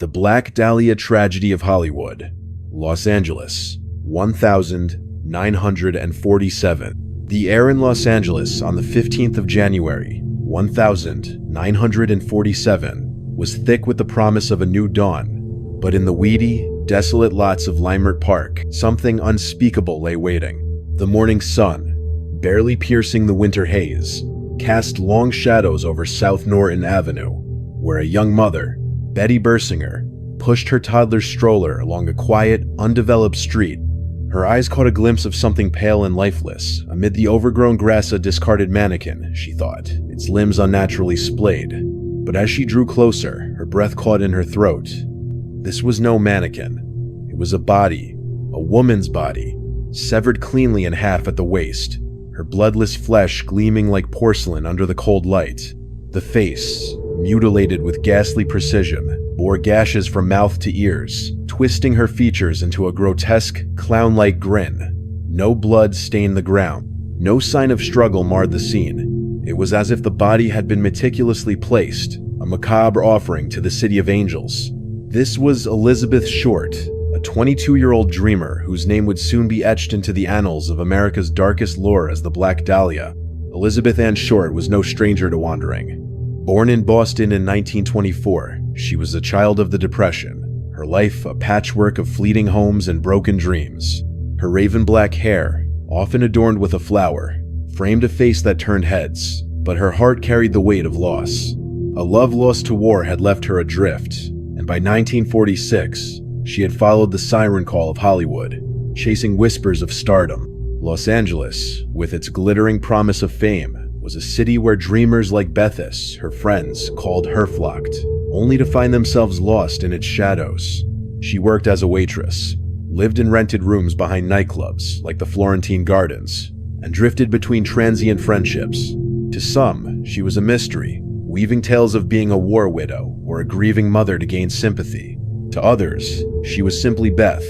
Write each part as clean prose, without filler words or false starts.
The Black Dahlia Tragedy of Hollywood, Los Angeles, 1947. The air in Los Angeles on the 15th of January, 1947, was thick with the promise of a new dawn. But in the weedy, desolate lots of Leimert Park, something unspeakable lay waiting. The morning sun, barely piercing the winter haze, cast long shadows over South Norton Avenue, where a young mother, Betty Bersinger, pushed her toddler stroller along a quiet, undeveloped street. Her eyes caught a glimpse of something pale and lifeless amid the overgrown grass, a discarded mannequin, she thought, its limbs unnaturally splayed. But as she drew closer, her breath caught in her throat. This was no mannequin. It was a body, a woman's body, severed cleanly in half at the waist, her bloodless flesh gleaming like porcelain under the cold light. The face, mutilated with ghastly precision, bore gashes from mouth to ears, twisting her features into a grotesque, clown-like grin. No blood stained the ground. No sign of struggle marred the scene. It was as if the body had been meticulously placed, a macabre offering to the city of angels. This was Elizabeth Short, a 22-year-old dreamer whose name would soon be etched into the annals of America's darkest lore as the Black Dahlia. Elizabeth Ann Short was no stranger to wandering. Born in Boston in 1924, she was a child of the Depression, her life a patchwork of fleeting homes and broken dreams. Her raven black hair, often adorned with a flower, framed a face that turned heads, but her heart carried the weight of loss. A love lost to war had left her adrift, and by 1946, she had followed the siren call of Hollywood, chasing whispers of stardom. Los Angeles, with its glittering promise of fame, was a city where dreamers like Bethis, her friends, called her flocked, only to find themselves lost in its shadows. She worked as a waitress, lived in rented rooms behind nightclubs like the Florentine Gardens, and drifted between transient friendships. To some, she was a mystery, weaving tales of being a war widow or a grieving mother to gain sympathy. To others, she was simply Beth,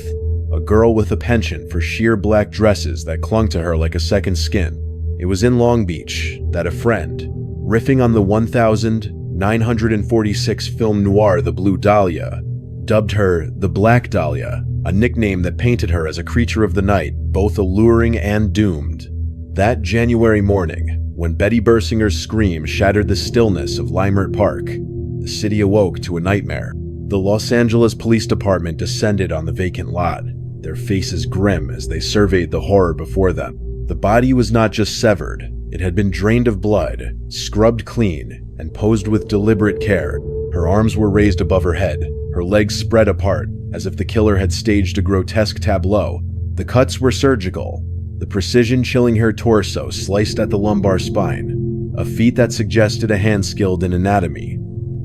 a girl with a penchant for sheer black dresses that clung to her like a second skin. It was in Long Beach that a friend, riffing on the 1946 film noir The Blue Dahlia, dubbed her the Black Dahlia, a nickname that painted her as a creature of the night, both alluring and doomed. That January morning, when Betty Bersinger's scream shattered the stillness of Leimert Park, the city awoke to a nightmare. The Los Angeles Police Department descended on the vacant lot, their faces grim as they surveyed the horror before them. The body was not just severed, it had been drained of blood, scrubbed clean, and posed with deliberate care. Her arms were raised above her head, her legs spread apart, as if the killer had staged a grotesque tableau. The cuts were surgical, the precision chilling her torso sliced at the lumbar spine, a feat that suggested a hand skilled in anatomy.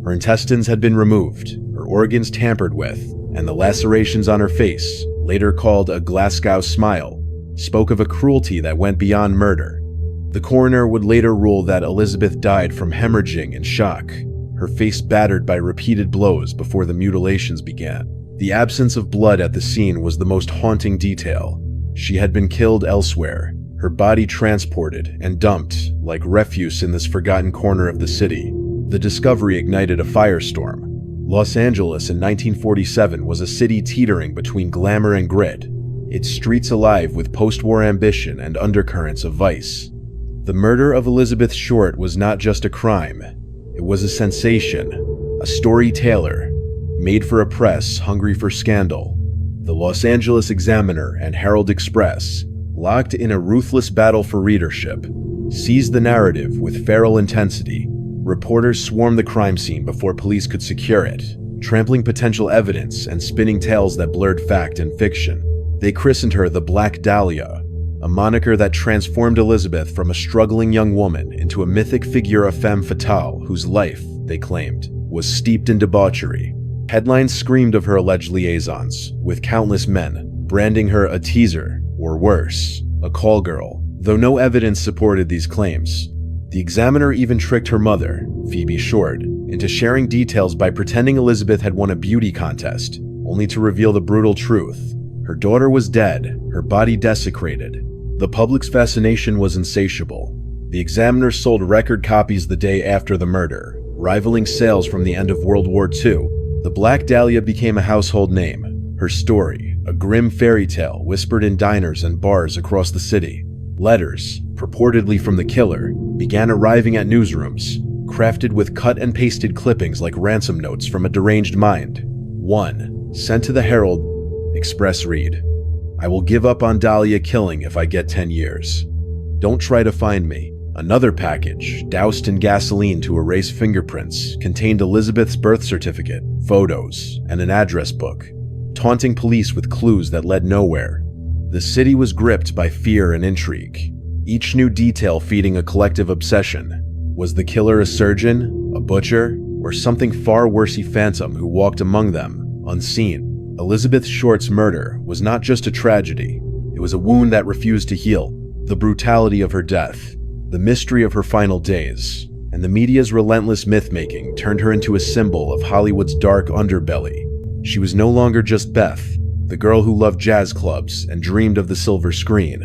Her intestines had been removed, her organs tampered with, and the lacerations on her face, later called a Glasgow smile, spoke of a cruelty that went beyond murder. The coroner would later rule that Elizabeth died from hemorrhaging and shock, her face battered by repeated blows before the mutilations began. The absence of blood at the scene was the most haunting detail. She had been killed elsewhere, her body transported and dumped like refuse in this forgotten corner of the city. The discovery ignited a firestorm. Los Angeles in 1947 was a city teetering between glamour and grit, its streets alive with post-war ambition and undercurrents of vice. The murder of Elizabeth Short was not just a crime, it was a sensation, a storyteller, made for a press hungry for scandal. The Los Angeles Examiner and Herald Express, locked in a ruthless battle for readership, seized the narrative with feral intensity. Reporters swarmed the crime scene before police could secure it, trampling potential evidence and spinning tales that blurred fact and fiction. They christened her the Black Dahlia, a moniker that transformed Elizabeth from a struggling young woman into a mythic figure of femme fatale whose life, they claimed, was steeped in debauchery. Headlines screamed of her alleged liaisons with countless men, branding her a teaser, or worse, a call girl, though no evidence supported these claims. The Examiner even tricked her mother, Phoebe Short, into sharing details by pretending Elizabeth had won a beauty contest, only to reveal the brutal truth. Her daughter was dead, her body desecrated. The public's fascination was insatiable. The Examiner sold record copies the day after the murder, rivaling sales from the end of World War II. The Black Dahlia became a household name. Her story, a grim fairy tale whispered in diners and bars across the city. Letters, purportedly from the killer, began arriving at newsrooms, crafted with cut-and-pasted clippings like ransom notes from a deranged mind. One, sent to the Herald, Express read, "I will give up on Dahlia killing if I get 10 years. Don't try to find me." Another package, doused in gasoline to erase fingerprints, contained Elizabeth's birth certificate, photos, and an address book, taunting police with clues that led nowhere. The city was gripped by fear and intrigue, each new detail feeding a collective obsession. Was the killer a surgeon, a butcher, or something far worse, a phantom who walked among them, unseen? Elizabeth Short's murder was not just a tragedy, it was a wound that refused to heal. The brutality of her death, the mystery of her final days, and the media's relentless myth-making turned her into a symbol of Hollywood's dark underbelly. She was no longer just Beth, the girl who loved jazz clubs and dreamed of the silver screen.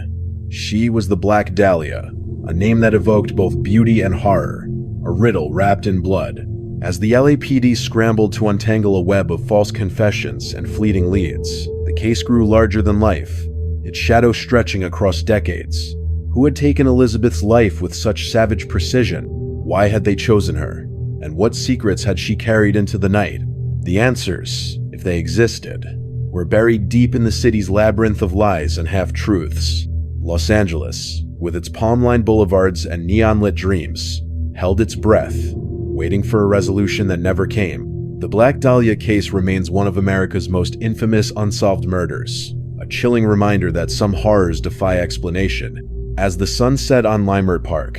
She was the Black Dahlia, a name that evoked both beauty and horror, a riddle wrapped in blood. As the LAPD scrambled to untangle a web of false confessions and fleeting leads, the case grew larger than life, its shadow stretching across decades. Who had taken Elizabeth's life with such savage precision? Why had they chosen her? And what secrets had she carried into the night? The answers, if they existed, were buried deep in the city's labyrinth of lies and half-truths. Los Angeles, with its palm-lined boulevards and neon-lit dreams, held its breath, waiting for a resolution that never came. The Black Dahlia case remains one of America's most infamous unsolved murders, a chilling reminder that some horrors defy explanation. As the sun set on Leimert Park,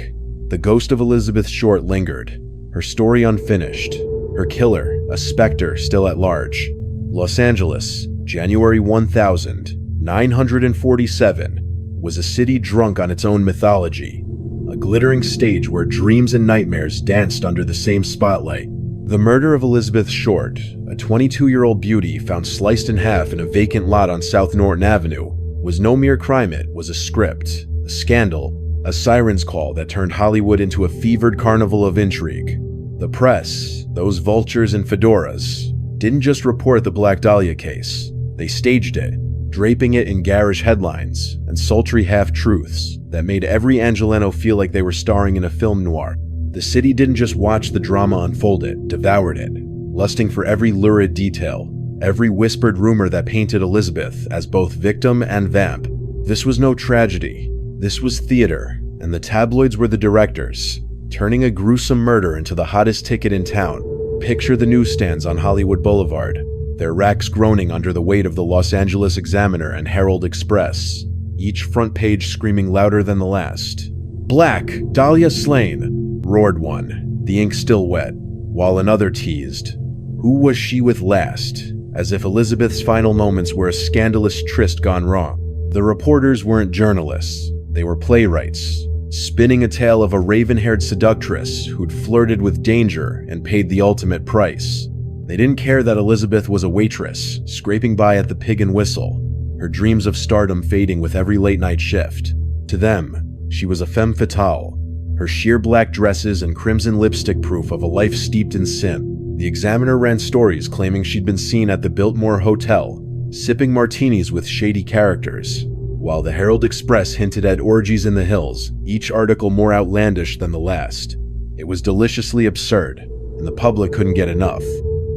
the ghost of Elizabeth Short lingered, her story unfinished, her killer a specter still at large. Los Angeles, January 1947, was a city drunk on its own mythology, a glittering stage where dreams and nightmares danced under the same spotlight. The murder of Elizabeth Short, a 22-year-old beauty found sliced in half in a vacant lot on South Norton Avenue, was no mere crime. It was a script, a scandal, a siren's call that turned Hollywood into a fevered carnival of intrigue. The press, those vultures in fedoras, didn't just report the Black Dahlia case. They staged it, draping it in garish headlines and sultry half-truths that made every Angeleno feel like they were starring in a film noir. The city didn't just watch the drama unfold, it devoured it, lusting for every lurid detail, every whispered rumor that painted Elizabeth as both victim and vamp. This was no tragedy. This was theater, and the tabloids were the directors, turning a gruesome murder into the hottest ticket in town. Picture the newsstands on Hollywood Boulevard, their racks groaning under the weight of the Los Angeles Examiner and Herald Express, each front page screaming louder than the last. "Black Dahlia slain," roared one, the ink still wet, while another teased, "Who was she with last?" as if Elizabeth's final moments were a scandalous tryst gone wrong. The reporters weren't journalists. They were playwrights, spinning a tale of a raven-haired seductress who'd flirted with danger and paid the ultimate price. They didn't care that Elizabeth was a waitress, scraping by at the Pig and Whistle, her dreams of stardom fading with every late-night shift. To them, she was a femme fatale, her sheer black dresses and crimson lipstick proof of a life steeped in sin. The Examiner ran stories claiming she'd been seen at the Biltmore Hotel, sipping martinis with shady characters, while the Herald Express hinted at orgies in the hills, each article more outlandish than the last. It was deliciously absurd, and the public couldn't get enough.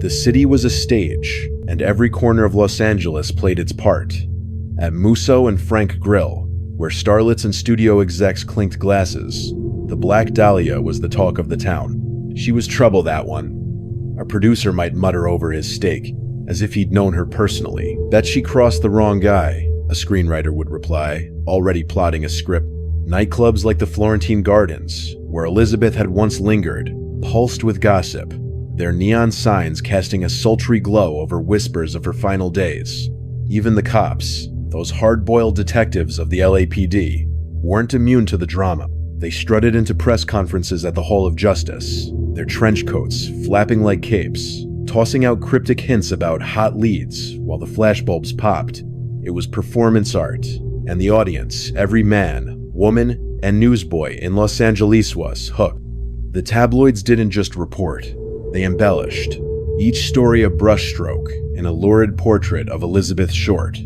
The city was a stage, and every corner of Los Angeles played its part. At Musso and Frank Grill, where starlets and studio execs clinked glasses, the Black Dahlia was the talk of the town. She was trouble, that one. A producer might mutter over his steak, as if he'd known her personally. "Bet she crossed the wrong guy," a screenwriter would reply, already plotting a script. Nightclubs like the Florentine Gardens, where Elizabeth had once lingered, pulsed with gossip, their neon signs casting a sultry glow over whispers of her final days. Even the cops, those hard-boiled detectives of the LAPD, weren't immune to the drama. They strutted into press conferences at the Hall of Justice, their trench coats flapping like capes, tossing out cryptic hints about hot leads while the flashbulbs popped. It was performance art, and the audience, every man, woman, and newsboy in Los Angeles was hooked. The tabloids didn't just report, they embellished. each story a brushstroke, an lurid portrait of Elizabeth Short.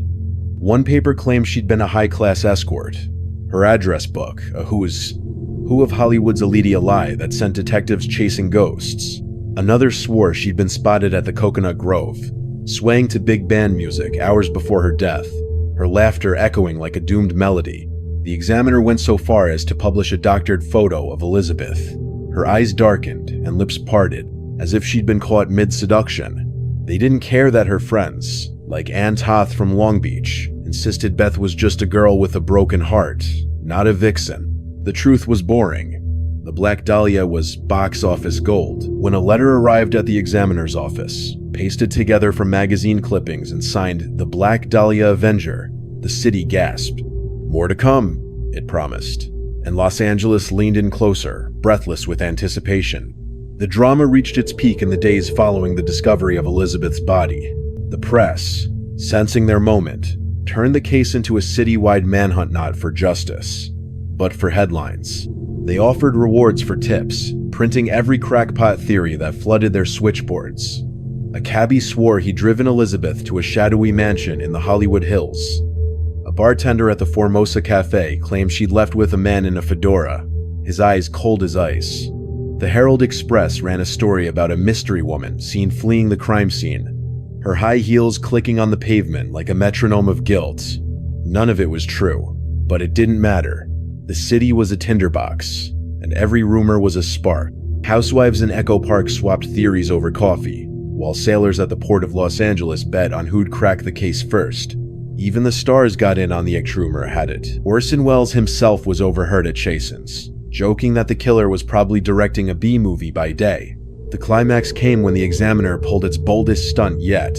One paper claimed she'd been a high-class escort, her address book a who's who of Hollywood's Aledia lie that sent detectives chasing ghosts. Another swore she'd been spotted at the Coconut Grove, swaying to big band music hours before her death, her laughter echoing like a doomed melody. The Examiner went so far as to publish a doctored photo of Elizabeth, her eyes darkened and lips parted, as if she'd been caught mid-seduction. They didn't care that her friends, like Ann Toth from Long Beach, insisted Beth was just a girl with a broken heart, not a vixen. The truth was boring. The Black Dahlia was box office gold. When a letter arrived at the Examiner's office, pasted together from magazine clippings and signed The Black Dahlia Avenger, the city gasped. More to come, it promised, and Los Angeles leaned in closer, breathless with anticipation. The drama reached its peak in the days following the discovery of Elizabeth's body. The press, sensing their moment, turned the case into a citywide manhunt not for justice, but for headlines. They offered rewards for tips, printing every crackpot theory that flooded their switchboards. A cabbie swore he'd driven Elizabeth to a shadowy mansion in the Hollywood Hills. A bartender at the Formosa Cafe claimed she'd left with a man in a fedora, his eyes cold as ice. The Herald Express ran a story about a mystery woman seen fleeing the crime scene, her high heels clicking on the pavement like a metronome of guilt. None of it was true, but it didn't matter. The city was a tinderbox, and every rumor was a spark. Housewives in Echo Park swapped theories over coffee, while sailors at the port of Los Angeles bet on who'd crack the case first. Even the stars got in on the rumor had it. Orson Welles himself was overheard at Chasen's, joking that the killer was probably directing a B-movie by day. The climax came when the Examiner pulled its boldest stunt yet.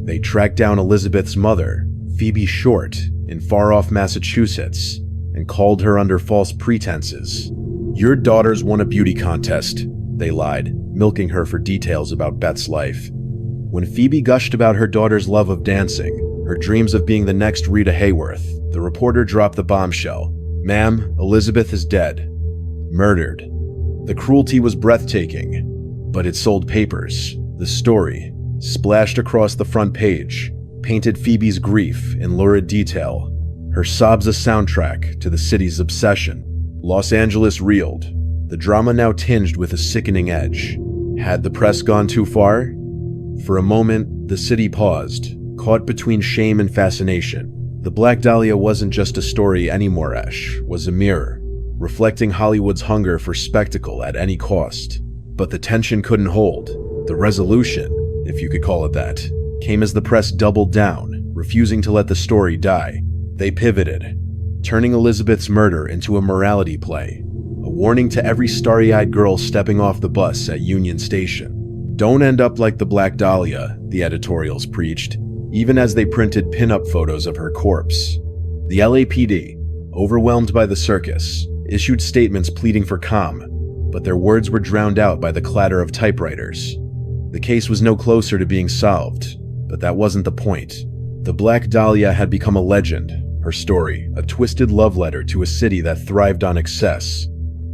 They tracked down Elizabeth's mother, Phoebe Short, in far-off Massachusetts, and called her under false pretenses. "Your daughters won a beauty contest," they lied, milking her for details about Beth's life. When Phoebe gushed about her daughter's love of dancing, her dreams of being the next Rita Hayworth, the reporter dropped the bombshell. "Ma'am, Elizabeth is dead. Murdered." The cruelty was breathtaking, but it sold papers. The story, splashed across the front page, painted Phoebe's grief in lurid detail, her sobs a soundtrack to the city's obsession. Los Angeles reeled, the drama now tinged with a sickening edge. Had the press gone too far? For a moment, the city paused, caught between shame and fascination. The Black Dahlia wasn't just a story anymore, was a mirror, reflecting Hollywood's hunger for spectacle at any cost. But the tension couldn't hold. The resolution, if you could call it that, came as the press doubled down, refusing to let the story die. They pivoted, turning Elizabeth's murder into a morality play, a warning to every starry-eyed girl stepping off the bus at Union Station. "Don't end up like the Black Dahlia," the editorials preached, even as they printed pin-up photos of her corpse. The LAPD, overwhelmed by the circus, issued statements pleading for calm, but their words were drowned out by the clatter of typewriters. The case was no closer to being solved, but that wasn't the point. The Black Dahlia had become a legend, her story a twisted love letter to a city that thrived on excess.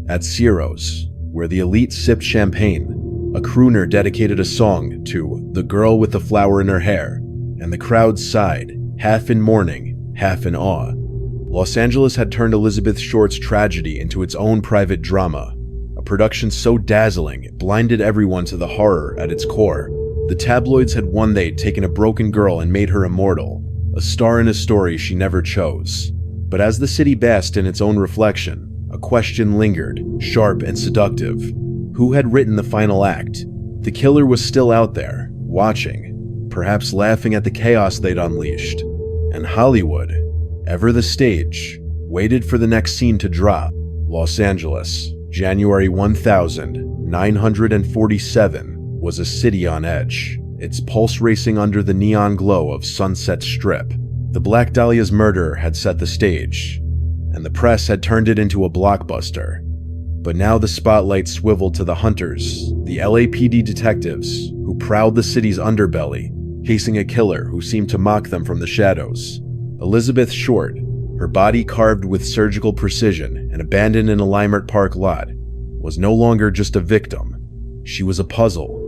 At Ciro's, where the elite sipped champagne, a crooner dedicated a song to "the girl with the flower in her hair," and the crowd sighed, half in mourning, half in awe. Los Angeles had turned Elizabeth Short's tragedy into its own private drama, a production so dazzling it blinded everyone to the horror at its core. The tabloids had one day taken a broken girl and made her immortal, a star in a story she never chose. But as the city basked in its own reflection, a question lingered, sharp and seductive. Who had written the final act? The killer was still out there, watching, perhaps laughing at the chaos they'd unleashed. And Hollywood, ever the stage, waited for the next scene to drop. Los Angeles, January 1947, was a city on edge, its pulse racing under the neon glow of Sunset Strip. The Black Dahlia's murder had set the stage, and the press had turned it into a blockbuster. But now the spotlight swiveled to the hunters, the LAPD detectives, who prowled the city's underbelly, chasing a killer who seemed to mock them from the shadows. Elizabeth Short, her body carved with surgical precision and abandoned in a Leimert Park lot, was no longer just a victim. She was a puzzle.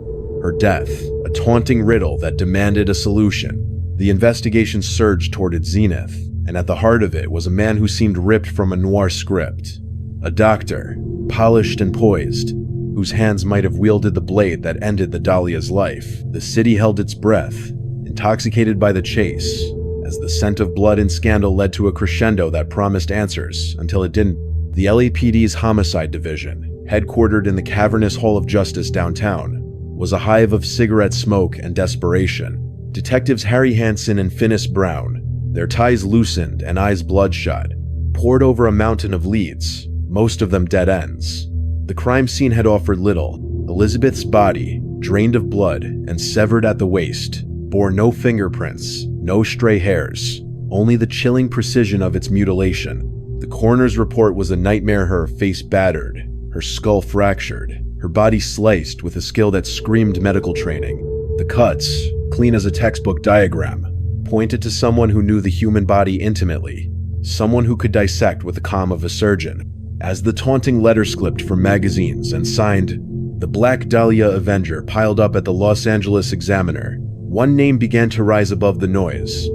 Her death, a taunting riddle that demanded a solution. The investigation surged toward its zenith, and at the heart of it was a man who seemed ripped from a noir script. A doctor, polished and poised, whose hands might have wielded the blade that ended the Dahlia's life. The city held its breath, intoxicated by the chase, as the scent of blood and scandal led to a crescendo that promised answers until it didn't. The LAPD's Homicide Division, headquartered in the cavernous Hall of Justice downtown, was a hive of cigarette smoke and desperation. Detectives Harry Hansen and Finis Brown, their ties loosened and eyes bloodshot, poured over a mountain of leads, most of them dead ends. The crime scene had offered little. Elizabeth's body, drained of blood and severed at the waist, bore no fingerprints, no stray hairs, only the chilling precision of its mutilation. The coroner's report was a nightmare: her face battered, her skull fractured, her body sliced with a skill that screamed medical training. The cuts, clean as a textbook diagram, pointed to someone who knew the human body intimately, someone who could dissect with the calm of a surgeon. As the taunting letters clipped from magazines and signed, "The Black Dahlia Avenger," piled up at the Los Angeles Examiner, one name began to rise above the noise: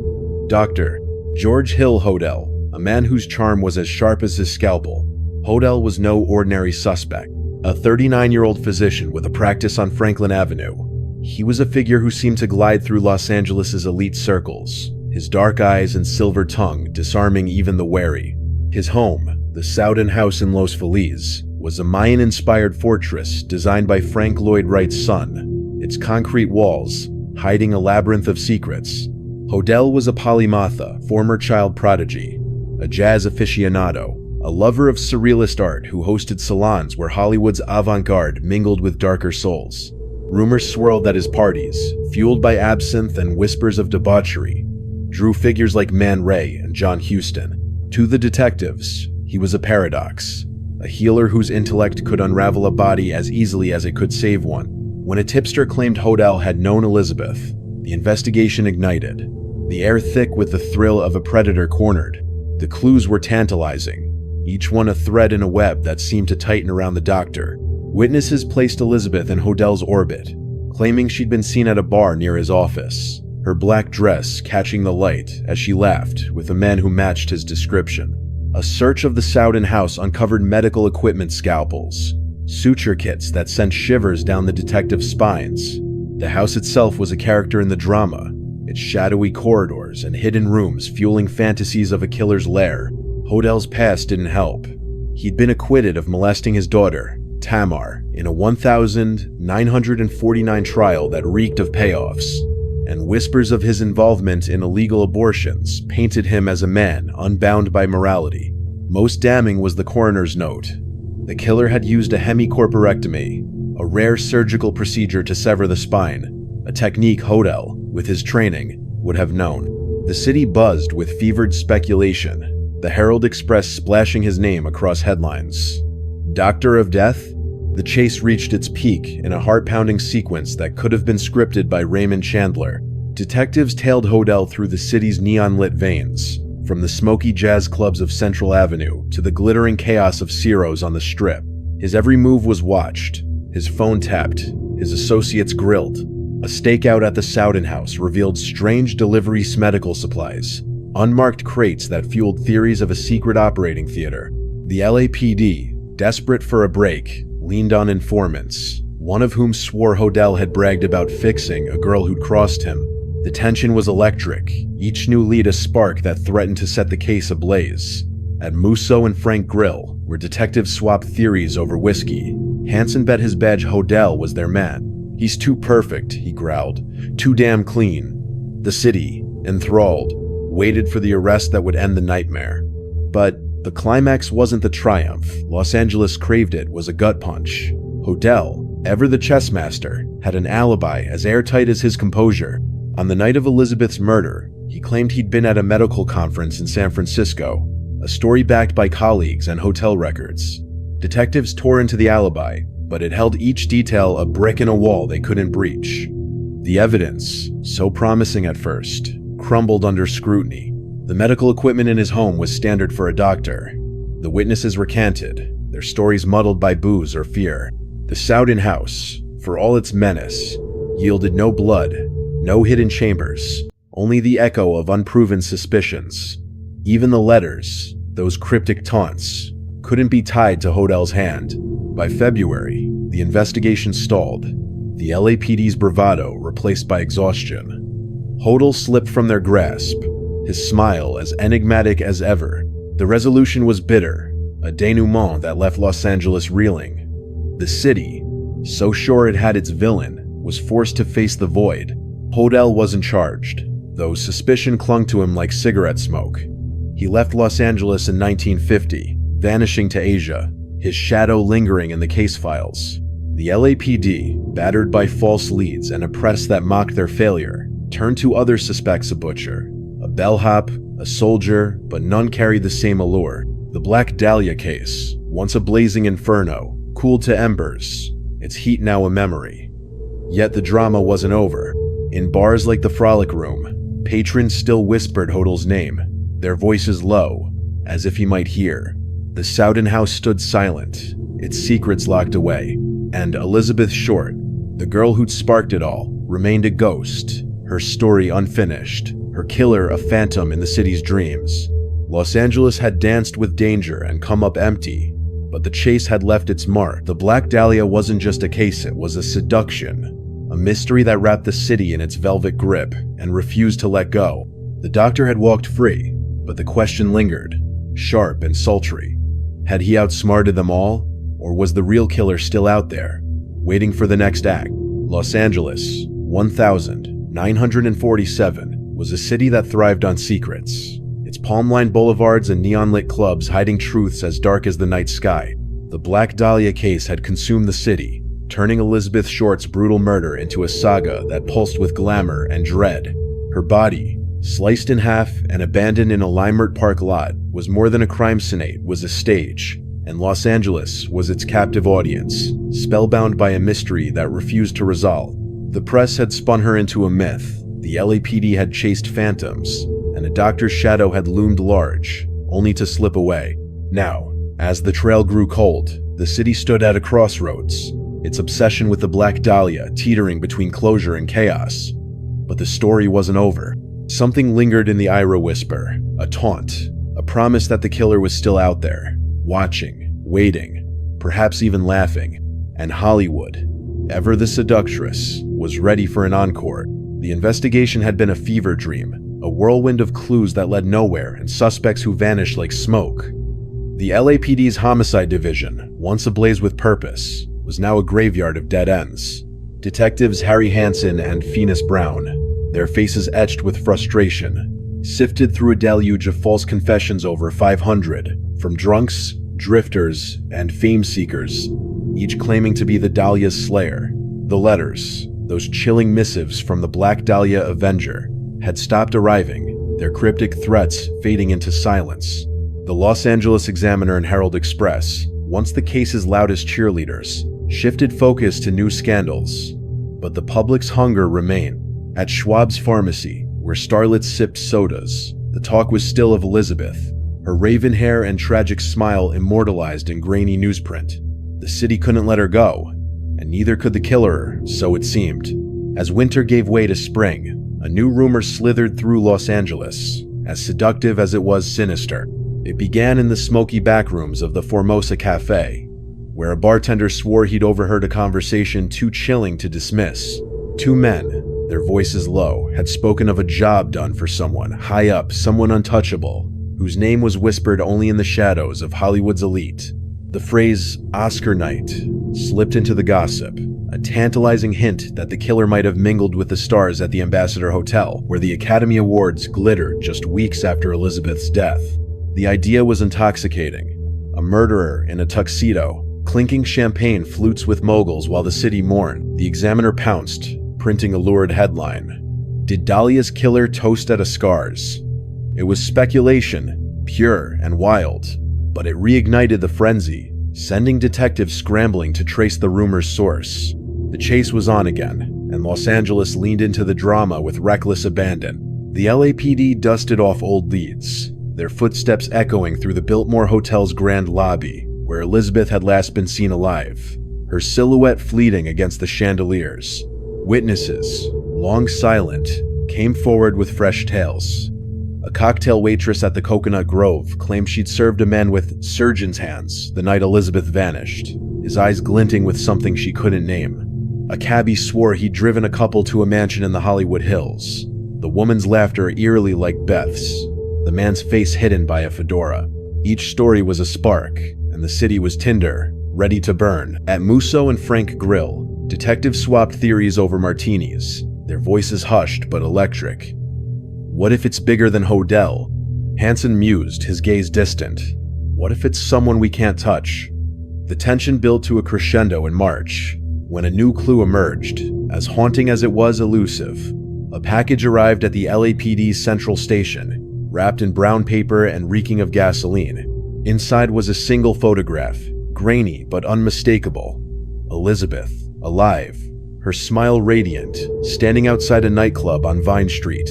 Dr. George Hill Hodel, a man whose charm was as sharp as his scalpel. Hodel was no ordinary suspect, a 39-year-old physician with a practice on Franklin Avenue. He was a figure who seemed to glide through Los Angeles' elite circles, his dark eyes and silver tongue disarming even the wary. His home, the Sowden House in Los Feliz, was a Mayan-inspired fortress designed by Frank Lloyd Wright's son, its concrete walls hiding a labyrinth of secrets. Hodel was a polymatha, former child prodigy, a jazz aficionado, a lover of surrealist art who hosted salons where Hollywood's avant-garde mingled with darker souls. Rumors swirled that his parties, fueled by absinthe and whispers of debauchery, drew figures like Man Ray and John Huston. To the detectives, he was a paradox, a healer whose intellect could unravel a body as easily as it could save one. When a tipster claimed Hodel had known Elizabeth, the investigation ignited, the air thick with the thrill of a predator cornered. The clues were tantalizing, each one a thread in a web that seemed to tighten around the doctor. Witnesses placed Elizabeth in Hodel's orbit, claiming she'd been seen at a bar near his office, her black dress catching the light as she laughed with a man who matched his description. A search of the Sowden house uncovered medical equipment, scalpels, suture kits that sent shivers down the detectives' spines. The house itself was a character in the drama, its shadowy corridors and hidden rooms fueling fantasies of a killer's lair. Hodel's past didn't help. He'd been acquitted of molesting his daughter, Tamar, in a 1,949 trial that reeked of payoffs, and whispers of his involvement in illegal abortions painted him as a man unbound by morality. Most damning was the coroner's note. The killer had used a hemicorporectomy, a rare surgical procedure to sever the spine, a technique Hodel, with his training, would have known. The city buzzed with fevered speculation, the Herald Express splashing his name across headlines. Doctor of Death? The chase reached its peak in a heart-pounding sequence that could have been scripted by Raymond Chandler. Detectives tailed Hodel through the city's neon-lit veins, from the smoky jazz clubs of Central Avenue to the glittering chaos of Ciro's on the Strip. His every move was watched, his phone tapped, his associates grilled. A stakeout at the Sowden house revealed strange delivery medical supplies, unmarked crates that fueled theories of a secret operating theater. The LAPD, desperate for a break, leaned on informants, one of whom swore Hodel had bragged about fixing a girl who'd crossed him. The tension was electric, each new lead a spark that threatened to set the case ablaze. At Musso and Frank Grill, where detectives swapped theories over whiskey, Hansen bet his badge Hodel was their man. "He's too perfect," he growled, "too damn clean." The city, enthralled, waited for the arrest that would end the nightmare. But the climax wasn't the triumph Los Angeles craved, it was a gut punch. Hodel, ever the chess master, had an alibi as airtight as his composure. On the night of Elizabeth's murder, he claimed he'd been at a medical conference in San Francisco, a story backed by colleagues and hotel records. Detectives tore into the alibi, but it held each detail a brick in a wall they couldn't breach. The evidence, so promising at first, crumbled under scrutiny. The medical equipment in his home was standard for a doctor. The witnesses recanted, their stories muddled by booze or fear. The Sowden house, for all its menace, yielded no blood, no hidden chambers, only the echo of unproven suspicions. Even the letters, those cryptic taunts, couldn't be tied to Hodel's hand. By February, the investigation stalled, the LAPD's bravado replaced by exhaustion. Hodel slipped from their grasp, his smile as enigmatic as ever. The resolution was bitter, a denouement that left Los Angeles reeling. The city, so sure it had its villain, was forced to face the void. Hodel wasn't charged, though suspicion clung to him like cigarette smoke. He left Los Angeles in 1950, vanishing to Asia, his shadow lingering in the case files. The LAPD, battered by false leads and a press that mocked their failure, turned to other suspects: a butcher, a bellhop, a soldier, but none carried the same allure. The Black Dahlia case, once a blazing inferno, cooled to embers, its heat now a memory. Yet the drama wasn't over. In bars like the Frolic Room, patrons still whispered Hodel's name, their voices low, as if he might hear. The Sowden house stood silent, its secrets locked away, and Elizabeth Short, the girl who'd sparked it all, remained a ghost, her story unfinished, her killer a phantom in the city's dreams. Los Angeles had danced with danger and come up empty, but the chase had left its mark. The Black Dahlia wasn't just a case, it was a seduction, a mystery that wrapped the city in its velvet grip and refused to let go. The doctor had walked free, but the question lingered, sharp and sultry. Had he outsmarted them all, or was the real killer still out there, waiting for the next act? Los Angeles, 1947, was a city that thrived on secrets, its palm-lined boulevards and neon-lit clubs hiding truths as dark as the night sky. The Black Dahlia case had consumed the city, turning Elizabeth Short's brutal murder into a saga that pulsed with glamour and dread. Her body, sliced in half and abandoned in a Limert Park lot, was more than a crime scene, it was a stage, and Los Angeles was its captive audience, spellbound by a mystery that refused to resolve. The press had spun her into a myth, the LAPD had chased phantoms, and a doctor's shadow had loomed large, only to slip away. Now, as the trail grew cold, the city stood at a crossroads, its obsession with the Black Dahlia teetering between closure and chaos. But the story wasn't over. Something lingered in the Ira whisper, a taunt, a promise that the killer was still out there, watching, waiting, perhaps even laughing. And Hollywood, ever the seductress, was ready for an encore. The investigation had been a fever dream, a whirlwind of clues that led nowhere and suspects who vanished like smoke. The LAPD's homicide division, once ablaze with purpose, was now a graveyard of dead ends. Detectives Harry Hansen and Phoenix Brown, their faces etched with frustration, sifted through a deluge of false confessions, over 500, from drunks, drifters, and fame-seekers, each claiming to be the Dahlia's slayer. The letters, those chilling missives from the Black Dahlia Avenger, had stopped arriving, their cryptic threats fading into silence. The Los Angeles Examiner and Herald Express, once the case's loudest cheerleaders, shifted focus to new scandals, but the public's hunger remained. At Schwab's pharmacy, where starlets sipped sodas, the talk was still of Elizabeth, her raven hair and tragic smile immortalized in grainy newsprint. The city couldn't let her go, and neither could the killer, so it seemed. As winter gave way to spring, a new rumor slithered through Los Angeles, as seductive as it was sinister. It began in the smoky backrooms of the Formosa Cafe, where a bartender swore he'd overheard a conversation too chilling to dismiss. Two men, their voices low, had spoken of a job done for someone high up, someone untouchable, whose name was whispered only in the shadows of Hollywood's elite. The phrase Oscar night slipped into the gossip, a tantalizing hint that the killer might have mingled with the stars at the Ambassador Hotel, where the Academy Awards glittered just weeks after Elizabeth's death. The idea was intoxicating. A murderer in a tuxedo, clinking champagne flutes with moguls while the city mourned. The Examiner pounced, printing a lurid headline. Did Dahlia's killer toast at a Scars? It was speculation, pure and wild, but it reignited the frenzy, sending detectives scrambling to trace the rumor's source. The chase was on again, and Los Angeles leaned into the drama with reckless abandon. The LAPD dusted off old leads, their footsteps echoing through the Biltmore Hotel's grand lobby, where Elizabeth had last been seen alive, her silhouette fleeting against the chandeliers. Witnesses, long silent, came forward with fresh tales. A cocktail waitress at the Coconut Grove claimed she'd served a man with surgeon's hands the night Elizabeth vanished, his eyes glinting with something she couldn't name. A cabbie swore he'd driven a couple to a mansion in the Hollywood Hills, the woman's laughter eerily like Beth's, the man's face hidden by a fedora. Each story was a spark, and the city was tinder, ready to burn. At Musso and Frank Grill, detectives swapped theories over martinis, their voices hushed but electric. What if it's bigger than Hodel? Hansen mused, his gaze distant. What if it's someone we can't touch? The tension built to a crescendo in March, when a new clue emerged, as haunting as it was elusive. A package arrived at the LAPD's Central Station, wrapped in brown paper and reeking of gasoline. Inside was a single photograph, grainy but unmistakable. Elizabeth, alive, her smile radiant, standing outside a nightclub on Vine Street.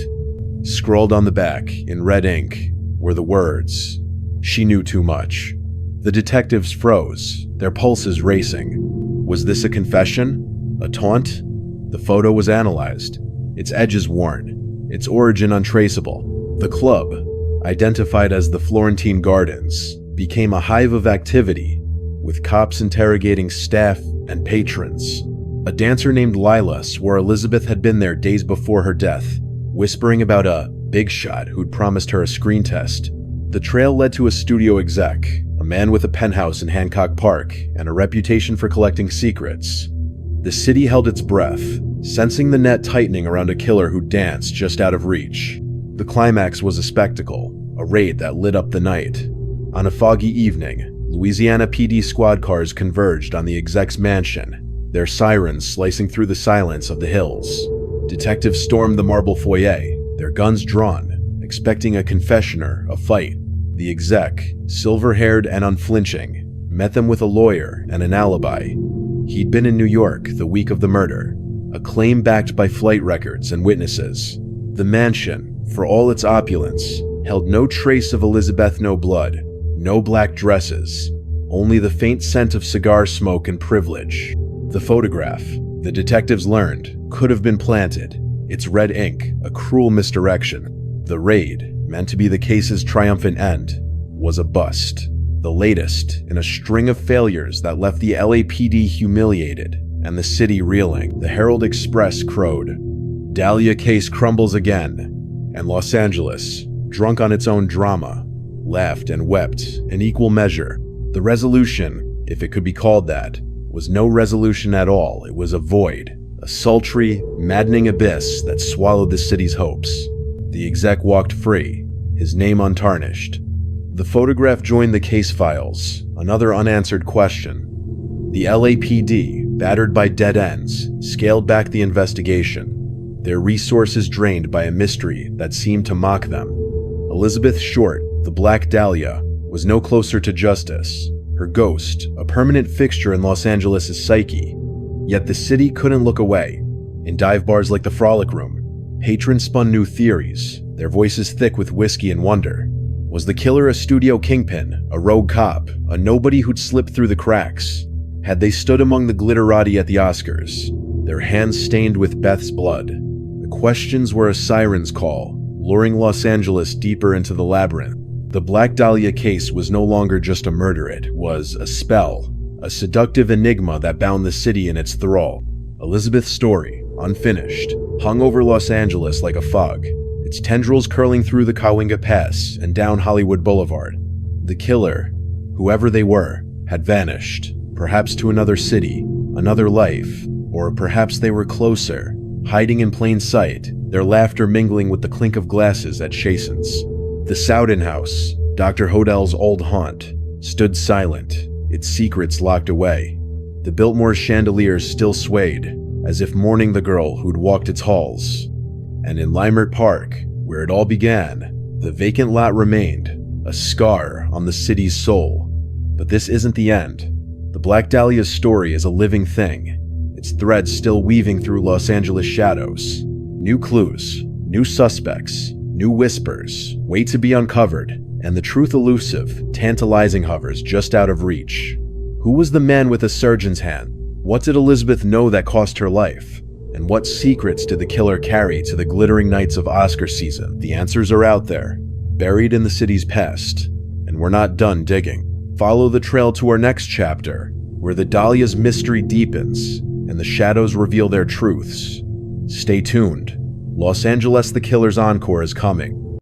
Scrawled on the back, in red ink, were the words, "She knew too much." The detectives froze, their pulses racing. Was this a confession? A taunt? The photo was analyzed, its edges worn, its origin untraceable. The club, identified as the Florentine Gardens, became a hive of activity, with cops interrogating staff and patrons. A dancer named Lila swore Elizabeth had been there days before her death, whispering about a big shot who'd promised her a screen test. The trail led to a studio exec, a man with a penthouse in Hancock Park and a reputation for collecting secrets. The city held its breath, sensing the net tightening around a killer who danced just out of reach. The climax was a spectacle, a raid that lit up the night. On a foggy evening, Louisiana PD squad cars converged on the exec's mansion, their sirens slicing through the silence of the hills. Detectives stormed the marble foyer, their guns drawn, expecting a confessioner, a fight. The exec, silver-haired and unflinching, met them with a lawyer and an alibi. He'd been in New York the week of the murder, a claim backed by flight records and witnesses. The mansion, for all its opulence, held no trace of Elizabethno blood, no black dresses, only the faint scent of cigar smoke and privilege. The photograph, the detectives learned, could have been planted, its red ink a cruel misdirection. The raid, meant to be the case's triumphant end, was a bust, the latest in a string of failures that left the LAPD humiliated and the city reeling. The Herald Express crowed, "Dahlia case crumbles again," and Los Angeles, drunk on its own drama, laughed and wept in equal measure. The resolution, if it could be called that, was no resolution at all. It was a void, a sultry, maddening abyss that swallowed the city's hopes. The exec walked free, his name untarnished. The photograph joined the case files, another unanswered question. The LAPD, battered by dead ends, scaled back the investigation, their resources drained by a mystery that seemed to mock them. Elizabeth Short, the Black Dahlia, was no closer to justice, her ghost a permanent fixture in Los Angeles' psyche. Yet the city couldn't look away. In dive bars like the Frolic Room, patrons spun new theories, their voices thick with whiskey and wonder. Was the killer a studio kingpin, a rogue cop, a nobody who'd slipped through the cracks? Had they stood among the glitterati at the Oscars, their hands stained with Beth's blood? The questions were a siren's call, luring Los Angeles deeper into the labyrinth. The Black Dahlia case was no longer just a murder, it was a spell, a seductive enigma that bound the city in its thrall. Elizabeth's story, unfinished, hung over Los Angeles like a fog, its tendrils curling through the Cahuenga Pass and down Hollywood Boulevard. The killer, whoever they were, had vanished, perhaps to another city, another life, or perhaps they were closer, hiding in plain sight, their laughter mingling with the clink of glasses at Chasen's. The Sowden House, Dr. Hodel's old haunt, stood silent, its secrets locked away. The Biltmore chandeliers still swayed, as if mourning the girl who'd walked its halls. And in Leimert Park, where it all began, the vacant lot remained, a scar on the city's soul. But this isn't the end. The Black Dahlia's story is a living thing, its threads still weaving through Los Angeles shadows. New clues, new suspects, new whispers wait to be uncovered, and the truth elusive, tantalizing hovers just out of reach. Who was the man with the surgeon's hand? What did Elizabeth know that cost her life? And And what secrets did the killer carry to the glittering nights of Oscar season? The answers are out there, buried in the city's past, and we're not done digging. Follow the trail to our next chapter, where the Dahlia's mystery deepens and the shadows reveal their truths. Stay tuned. Los Angeles the Killer's Encore is coming.